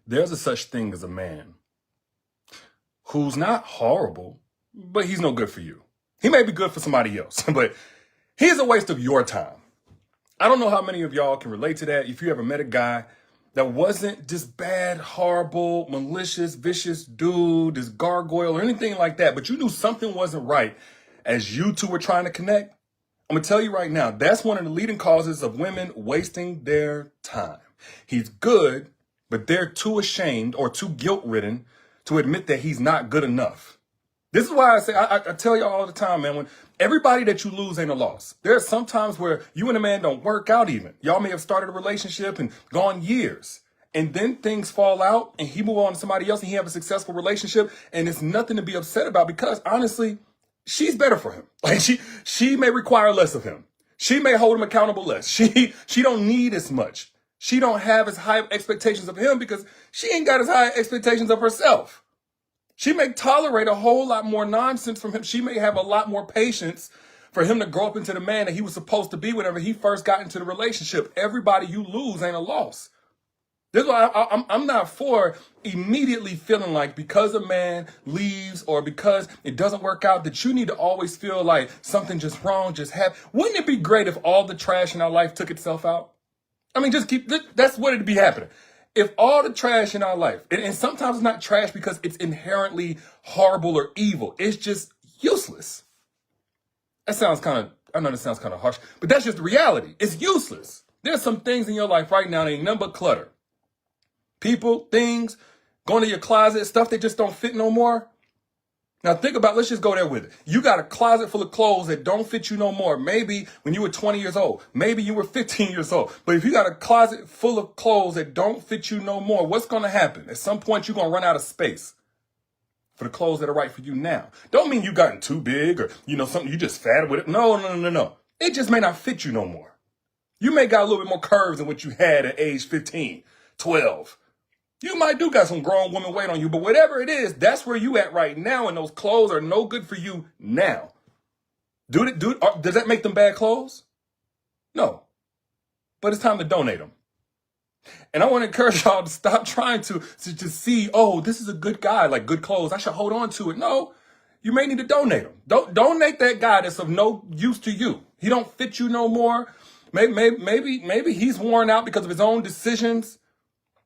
there's a such thing as a man who's not horrible, but he's no good for you. He may be good for somebody else, but he's a waste of your time. I don't know how many of y'all can relate to that. If you ever met a guy that wasn't this bad, horrible, malicious, vicious dude, this gargoyle or anything like that, but you knew something wasn't right as you two were trying to connect, I'm going to tell you right now, that's one of the leading causes of women wasting their time. He's good, but they're too ashamed or too guilt-ridden to admit that he's not good enough. This is why I say, I tell y'all all the time, man, when everybody that you lose ain't a loss. There are some times where you and a man don't work out even. Y'all may have started a relationship and gone years. And then things fall out and he move on to somebody else and he have a successful relationship and it's nothing to be upset about because honestly, she's better for him. Like she may require less of him. She may hold him accountable less. She don't need as much. She don't have as high expectations of him because she ain't got as high expectations of herself. She may tolerate a whole lot more nonsense from him. She may have a lot more patience for him to grow up into the man that he was supposed to be whenever he first got into the relationship. Everybody you lose ain't a loss. This is why I'm not for immediately feeling like because a man leaves or because it doesn't work out that you need to always feel like something just wrong just happened. Wouldn't it be great if all the trash in our life took itself out? I mean, that's what it'd be happening. If all the trash in our life, and sometimes it's not trash because it's inherently horrible or evil, it's just useless. I know that sounds kind of harsh, but that's just the reality. It's useless. There's some things in your life right now that ain't nothing but clutter. People, things, going to your closet, stuff that just don't fit no more. Now think about, let's just go there with it. You got a closet full of clothes that don't fit you no more. Maybe when you were 20 years old, maybe you were 15 years old. But if you got a closet full of clothes that don't fit you no more, what's going to happen? At some point, you're going to run out of space for the clothes that are right for you now. Don't mean you gotten too big or, something you just fat with it. No. It just may not fit you no more. You may got a little bit more curves than what you had at age 15, 12. You might do got some grown woman weight on you, but whatever it is, that's where you at right now, and those clothes are no good for you now. Does that make them bad clothes? No. But it's time to donate them. And I want to encourage y'all to stop trying to see, oh, this is a good guy, like good clothes. I should hold on to it. No, you may need to donate them. Don't donate that guy that's of no use to you. He don't fit you no more. Maybe he's worn out because of his own decisions.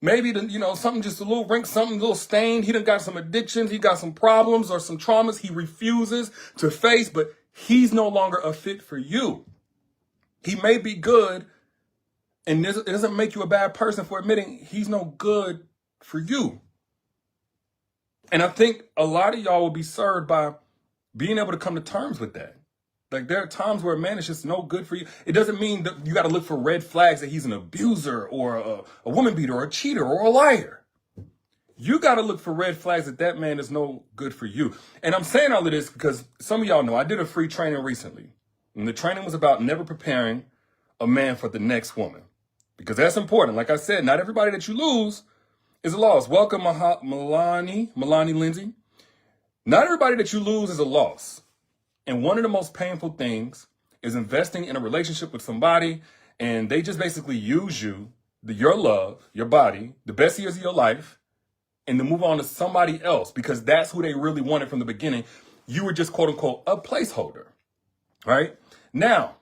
Maybe, something just a little wrinkle, something a little stained. He done got some addictions. He got some problems or some traumas he refuses to face, but he's no longer a fit for you. He may be good, and it doesn't make you a bad person for admitting he's no good for you. And I think a lot of y'all will be served by being able to come to terms with that. Like there are times where a man is just no good for you. It doesn't mean that you got to look for red flags that he's an abuser or a woman beater or a cheater or a liar. You got to look for red flags that man is no good for you. And I'm saying all of this because some of y'all know I did a free training recently. And the training was about never preparing a man for the next woman. Because that's important. Like I said, not everybody that you lose is a loss. Welcome, Melanie Lindsay. Not everybody that you lose is a loss. And one of the most painful things is investing in a relationship with somebody and they just basically use you, your love, your body, the best years of your life, and then move on to somebody else because that's who they really wanted from the beginning. You were just, quote unquote, a placeholder, right? Now,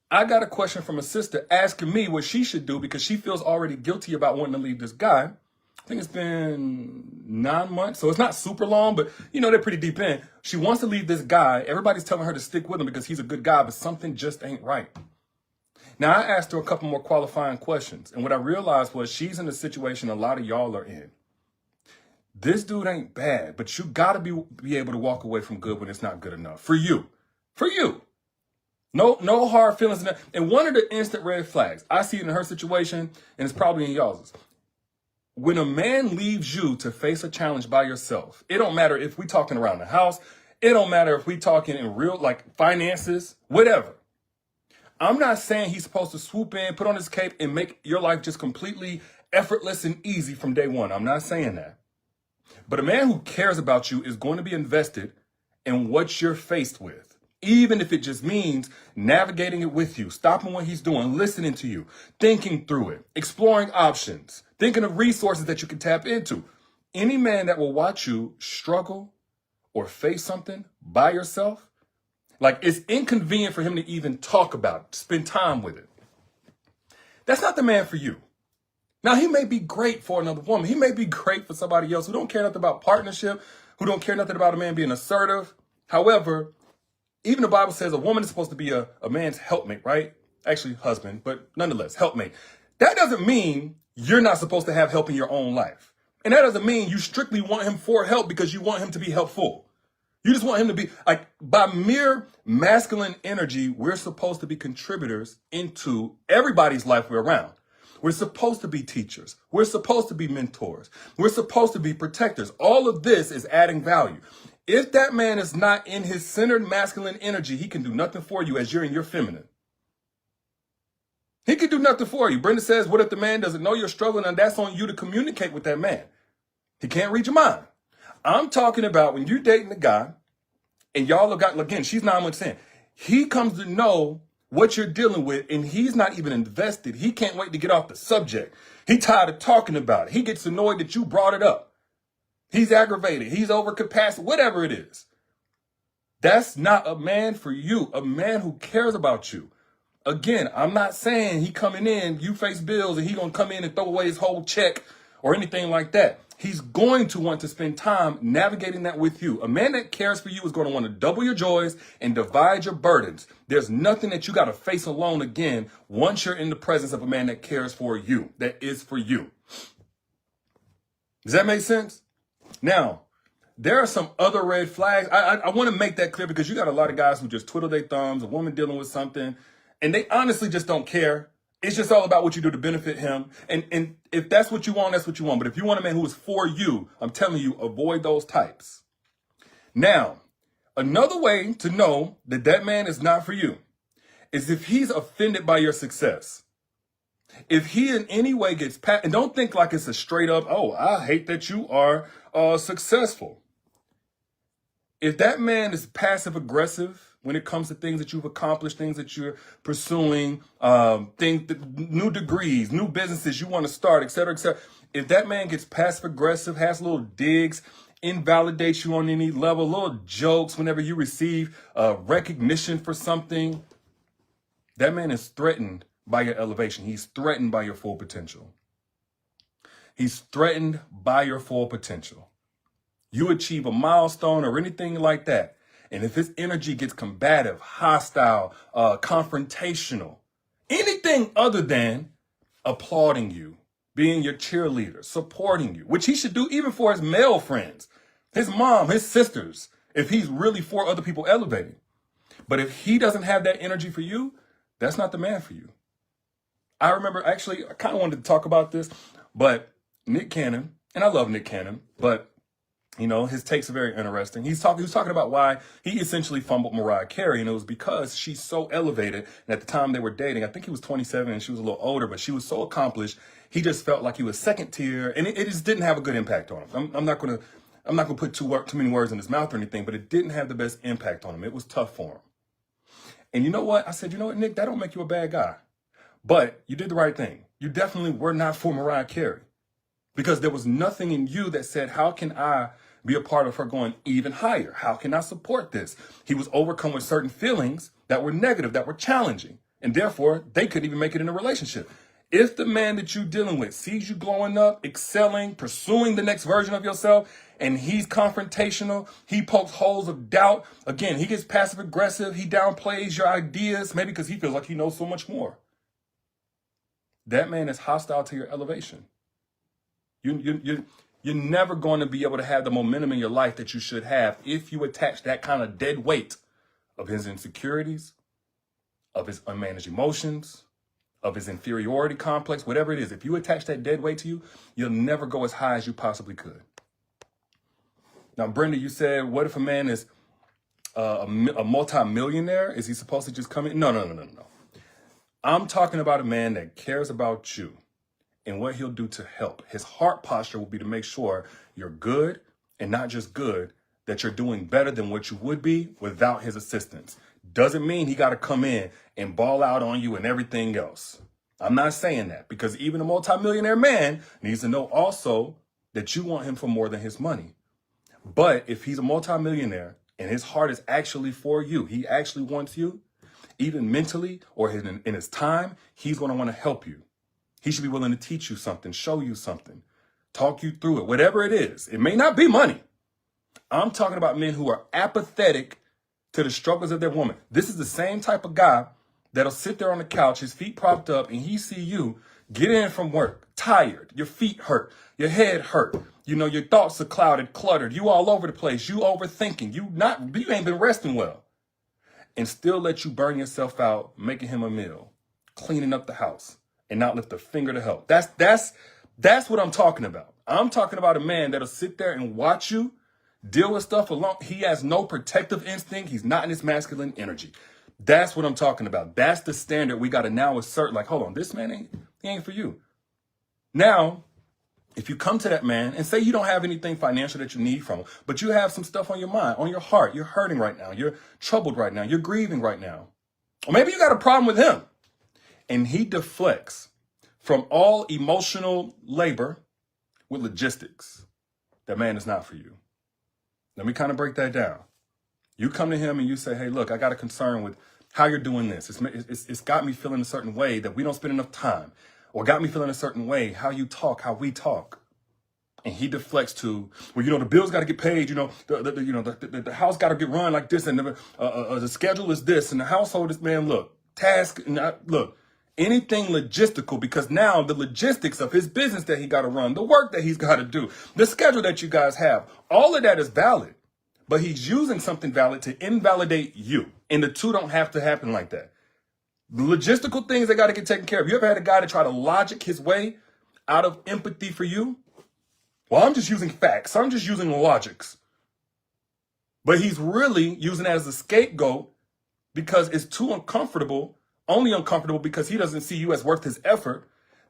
I got a question from a sister asking me what she should do because she feels already guilty about wanting to leave this guy. I think it's been 9 months, so it's not super long, but they're pretty deep in. She wants to leave this guy. Everybody's telling her to stick with him because he's a good guy, but something just ain't right. Now, I asked her a couple more qualifying questions, and what I realized was she's in a situation a lot of y'all are in. This dude ain't bad, but you got to be able to walk away from good when it's not good enough. For you. No hard feelings. And one of the instant red flags, I see it in her situation, and it's probably in y'all's. When a man leaves you to face a challenge by yourself, it don't matter if we talking around the house. It don't matter if we talking in real, like finances, whatever. I'm not saying he's supposed to swoop in, put on his cape, and make your life just completely effortless and easy from day one. I'm not saying that. But a man who cares about you is going to be invested in what you're faced with. Even if it just means navigating it with you, stopping what he's doing, listening to you, thinking through it, exploring options, thinking of resources that you can tap into. Any man that will watch you struggle or face something by yourself, like it's inconvenient for him to even talk about it, spend time with it. That's not the man for you. Now, he may be great for another woman. He may be great for somebody else who don't care nothing about partnership, who don't care nothing about a man being assertive. However, even the Bible says a woman is supposed to be a man's helpmate, right? Actually, husband, but nonetheless, helpmate. That doesn't mean you're not supposed to have help in your own life. And that doesn't mean you strictly want him for help because you want him to be helpful. You just want him to be, like, by mere masculine energy, we're supposed to be contributors into everybody's life we're around. We're supposed to be teachers. We're supposed to be mentors. We're supposed to be protectors. All of this is adding value. If that man is not in his centered masculine energy, he can do nothing for you as you're in your feminine. He can do nothing for you. Brenda says, what if the man doesn't know you're struggling? And that's on you to communicate with that man. He can't read your mind. I'm talking about when you're dating a guy and y'all have got, again, she's 9 months in. He comes to know what you're dealing with and he's not even invested. He can't wait to get off the subject. He's tired of talking about it. He gets annoyed that you brought it up. He's aggravated. He's over capacity, whatever it is. That's not a man for you. A man who cares about you. Again, I'm not saying he coming in, you face bills, and he going to come in and throw away his whole check or anything like that. He's going to want to spend time navigating that with you. A man that cares for you is going to want to double your joys and divide your burdens. There's nothing that you got to face alone again once you're in the presence of a man that cares for you, that is for you. Does that make sense? Now, there are some other red flags. I want to make that clear because you got a lot of guys who just twiddle their thumbs, a woman dealing with something, and they honestly just don't care. It's just all about what you do to benefit him. And if that's what you want, that's what you want. But if you want a man who is for you, I'm telling you, avoid those types. Now, another way to know that that man is not for you is if he's offended by your success. If he in any way gets past, and don't think like it's a straight up, oh, I hate that you are successful. If that man is passive aggressive when it comes to things that you've accomplished, things that you're pursuing, new degrees, new businesses you want to start, et cetera, et cetera. If that man gets passive aggressive, has little digs, invalidates you on any level, little jokes whenever you receive recognition for something, that man is threatened by your elevation. He's threatened by your full potential. He's threatened by your full potential. You achieve a milestone or anything like that, and if his energy gets combative, hostile, confrontational, anything other than applauding you, being your cheerleader, supporting you, which he should do even for his male friends, his mom, his sisters, if he's really for other people elevating. But if he doesn't have that energy for you, that's not the man for you. I remember, actually, I kind of wanted to talk about this, but Nick Cannon, and I love Nick Cannon, but you know, his takes are very interesting. He was talking about why he essentially fumbled Mariah Carey, and it was because she's so elevated. And at the time they were dating, I think he was 27 and she was a little older, but she was so accomplished. He just felt like he was second tier, and it just didn't have a good impact on him. I'm not gonna put too many words in his mouth or anything, but it didn't have the best impact on him. It was tough for him. And you know what? I said, you know what, Nick, that don't make you a bad guy, but you did the right thing. You definitely were not for Mariah Carey because there was nothing in you that said, how can I be a part of her going even higher? How can I support this? He was overcome with certain feelings that were negative, that were challenging, and therefore they couldn't even make it in a relationship. If the man that you're dealing with sees you glowing up, excelling, pursuing the next version of yourself, and he's confrontational, he pokes holes of doubt, again, he gets passive aggressive, he downplays your ideas, maybe because he feels like he knows so much more. That man is hostile to your elevation. You're never going to be able to have the momentum in your life that you should have if you attach that kind of dead weight of his insecurities, of his unmanaged emotions, of his inferiority complex, whatever it is. If you attach that dead weight to you, you'll never go as high as you possibly could. Now, Brenda, you said, what if a man is a multi-millionaire? Is he supposed to just come in? No. I'm talking about a man that cares about you and what he'll do to help. His heart posture will be to make sure you're good, and not just good, that you're doing better than what you would be without his assistance. Doesn't mean he got to come in and ball out on you and everything else. I'm not saying that, because even a multimillionaire man needs to know also that you want him for more than his money. But if he's a multimillionaire and his heart is actually for you, he actually wants you, even mentally or in his time, he's going to want to help you. He should be willing to teach you something, show you something, talk you through it, whatever it is. It may not be money. I'm talking about men who are apathetic to the struggles of their woman. This is the same type of guy that'll sit there on the couch, his feet propped up, and he see you get in from work, tired, your feet hurt, your head hurt, your thoughts are clouded, cluttered, you all over the place, you overthinking, you ain't been resting well, and still let you burn yourself out making him a meal, cleaning up the house, and not lift a finger to help. That's what I'm talking about. I'm talking about a man that'll sit there and watch you deal with stuff alone. He has no protective instinct. He's not in his masculine energy. That's what I'm talking about. That's the standard we got to now assert. Like, hold on, this man ain't for you. Now, if you come to that man and say you don't have anything financial that you need from him, but you have some stuff on your mind, on your heart, you're hurting right now, you're troubled right now, you're grieving right now, or maybe you got a problem with him, and he deflects from all emotional labor with logistics, that man is not for you. Let me kind of break that down. You come to him and you say, hey, look, I got a concern with how you're doing this. It's got me feeling a certain way that we don't spend enough time, or got me feeling a certain way, how you talk, how we talk. And he deflects to, well, the bills got to get paid, the house got to get run like this, and the schedule is this, and the household is, man, look, task, look, anything logistical, because now the logistics of his business that he got to run, the work that he's got to do, the schedule that you guys have, all of that is valid. But he's using something valid to invalidate you. And the two don't have to happen like that. The logistical things, they got to get taken care of. You ever had a guy to try to logic his way out of empathy for you? Well, I'm just using facts. I'm just using logics. But he's really using that as a scapegoat because it's too uncomfortable, only uncomfortable because he doesn't see you as worth his effort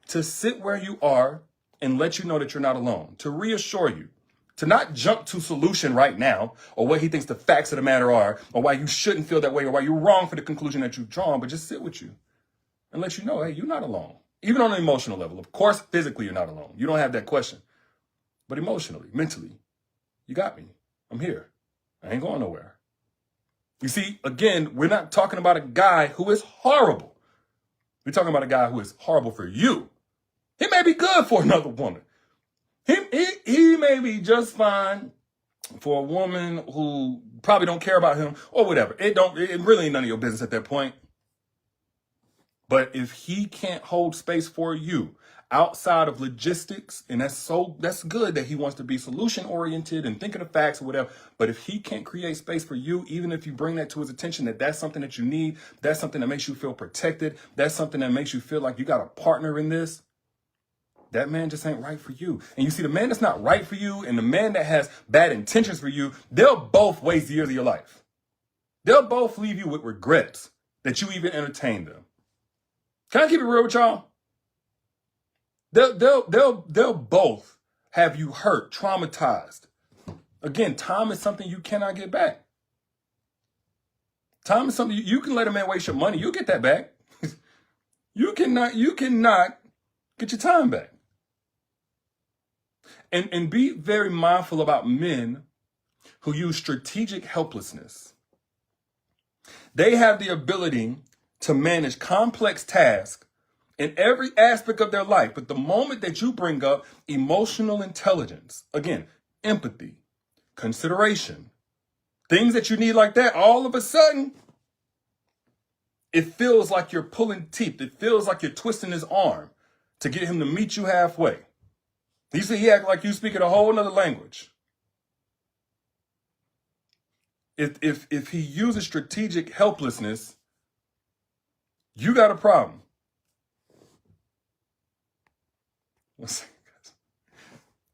to sit where you are and let you know that you're not alone, to reassure you. To not jump to solution right now, or what he thinks the facts of the matter are, or why you shouldn't feel that way, or why you're wrong for the conclusion that you've drawn, but just sit with you and let you know, hey, you're not alone. Even on an emotional level. Of course, physically, you're not alone. You don't have that question. But emotionally, mentally, you got me. I'm here. I ain't going nowhere. You see, again, we're not talking about a guy who is horrible. We're talking about a guy who is horrible for you. He may be good for another woman. He may be just fine for a woman who probably don't care about him or whatever. It really ain't none of your business at that point. But if he can't hold space for you outside of logistics, and that's good that he wants to be solution oriented and thinking of facts or whatever. But if he can't create space for you, even if you bring that to his attention, that's something that you need, that's something that makes you feel protected, that's something that makes you feel like you got a partner in this, that man just ain't right for you. And you see, the man that's not right for you and the man that has bad intentions for you, they'll both waste years of your life. They'll both leave you with regrets that you even entertained them. Can I keep it real with y'all? They'll both have you hurt, traumatized. Again, time is something you cannot get back. Time is something you can let a man waste your money. You'll get that back. You cannot get your time back. And be very mindful about men who use strategic helplessness. They have the ability to manage complex tasks in every aspect of their life. But the moment that you bring up emotional intelligence, again, empathy, consideration, things that you need like that, all of a sudden, it feels like you're pulling teeth. It feels like you're twisting his arm to get him to meet you halfway. You see, he act like you speaking a whole nother language. If he uses strategic helplessness, you got a problem. One second, guys.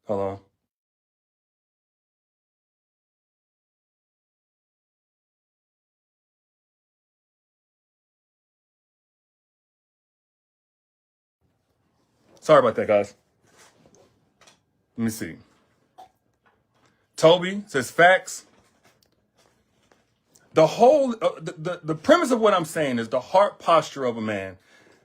Hold on. Sorry about that, guys. Let me see. Toby says facts. The whole, the premise of what I'm saying is the heart posture of a man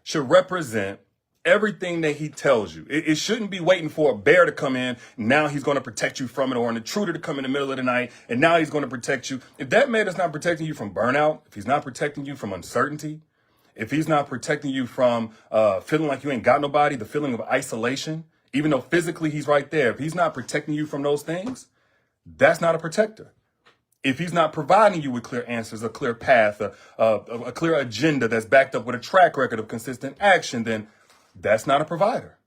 should represent everything that he tells you. It shouldn't be waiting for a bear to come in. Now he's going to protect you from it, or an intruder to come in the middle of the night, and now he's going to protect you. If that man is not protecting you from burnout, if he's not protecting you from uncertainty, if he's not protecting you from feeling like you ain't got nobody, the feeling of isolation, even though physically he's right there, if he's not protecting you from those things, that's not a protector. If he's not providing you with clear answers, a clear path, a clear agenda that's backed up with a track record of consistent action, then that's not a provider.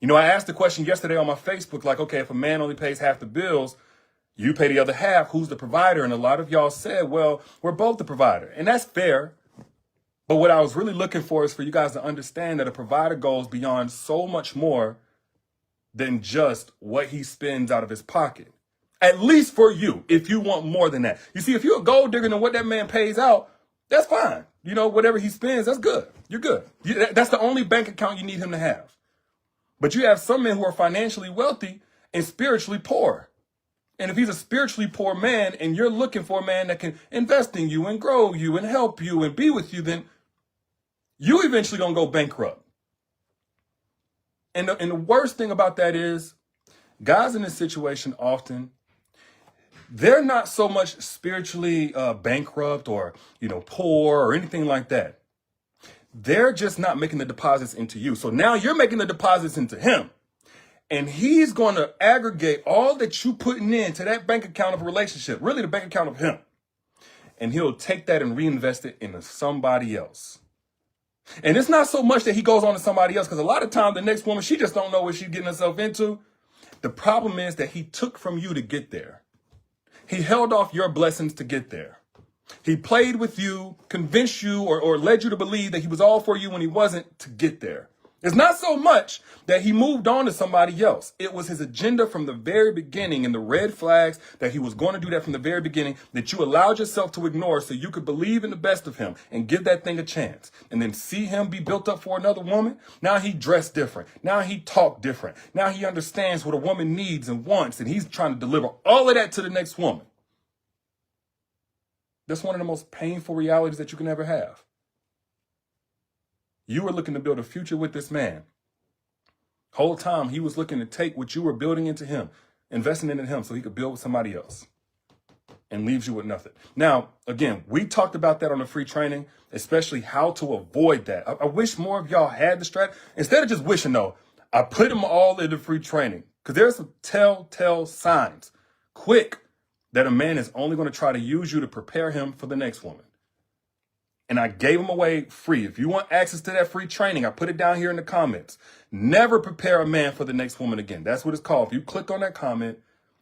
You know, I asked the question yesterday on my Facebook, like, okay, if a man only pays half the bills, you pay the other half, who's the provider? And a lot of y'all said, well, we're both the provider. And that's fair. But what I was really looking for is for you guys to understand that a provider goes beyond so much more than just what he spends out of his pocket. At least for you, if you want more than that. You see, if you're a gold digger and what that man pays out, that's fine. You know, whatever he spends, that's good. You're good. That's the only bank account you need him to have. But you have some men who are financially wealthy and spiritually poor. And if he's a spiritually poor man and you're looking for a man that can invest in you and grow you and help you and be with you, then you eventually gonna go bankrupt. And the worst thing about that is guys in this situation often, they're not so much spiritually bankrupt or, poor or anything like that. They're just not making the deposits into you. So now you're making the deposits into him. And he's going to aggregate all that you putting into that bank account of a relationship, really the bank account of him. And he'll take that and reinvest it into somebody else. And it's not so much that he goes on to somebody else, because a lot of times the next woman, she just don't know what she's getting herself into. The problem is that he took from you to get there. He held off your blessings to get there. He played with you, convinced you, or led you to believe that he was all for you when he wasn't, to get there. It's not so much that he moved on to somebody else. It was his agenda from the very beginning, and the red flags that he was going to do that from the very beginning that you allowed yourself to ignore so you could believe in the best of him and give that thing a chance. And then see him be built up for another woman. Now he dressed different. Now he talked different. Now he understands what a woman needs and wants, and he's trying to deliver all of that to the next woman. That's one of the most painful realities that you can ever have. You were looking to build a future with this man. Whole time he was looking to take what you were building into him, investing into him so he could build with somebody else, and leaves you with nothing. Now, again, we talked about that on the free training, especially how to avoid that. I wish more of y'all had the strategy. Instead of just wishing, though, I put them all in the free training, because there's some telltale signs quick that a man is only going to try to use you to prepare him for the next woman. And I gave them away free. If you want access to that free training, I put it down here in the comments. Never prepare a man for the next woman again. That's what it's called. If you click on that comment,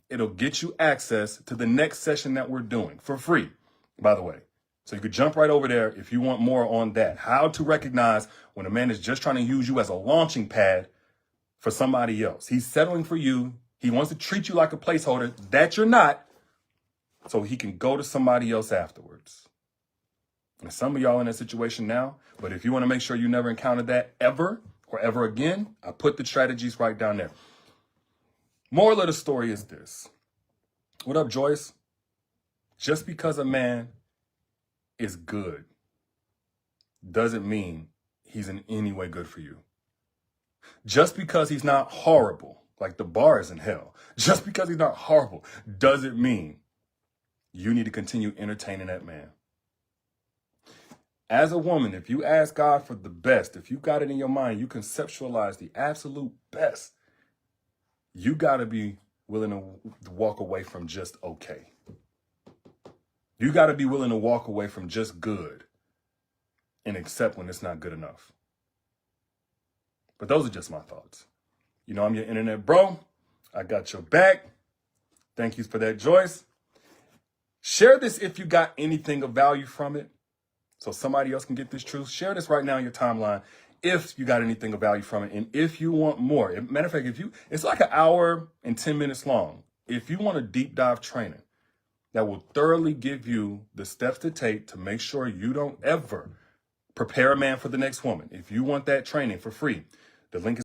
it'll get you access to the next session that we're doing for free, by the way. So you could jump right over there if you want more on that. How to recognize when a man is just trying to use you as a launching pad for somebody else. He's settling for you. He wants to treat you like a placeholder that you're not, so he can go to somebody else afterwards. And some of y'all in that situation now, but if you want to make sure you never encounter that ever or ever again, I put the strategies right down there. Moral of the story is this. What up, Joyce? Just because a man is good doesn't mean he's in any way good for you. Just because he's not horrible, like the bar is in hell, just because he's not horrible doesn't mean you need to continue entertaining that man. As a woman, if you ask God for the best, if you got it in your mind, you conceptualize the absolute best, you got to be willing to walk away from just okay. You got to be willing to walk away from just good and accept when it's not good enough. But those are just my thoughts. You know, I'm your internet bro. I got your back. Thank you for that, Joyce. Share this if you got anything of value from it, so somebody else can get this truth. Share this right now in your timeline if you got anything of value from it. And if you want more, matter of fact, it's like an hour and 10 minutes long. If you want a deep dive training that will thoroughly give you the steps to take to make sure you don't ever prepare a man for the next woman. If you want that training for free, the link is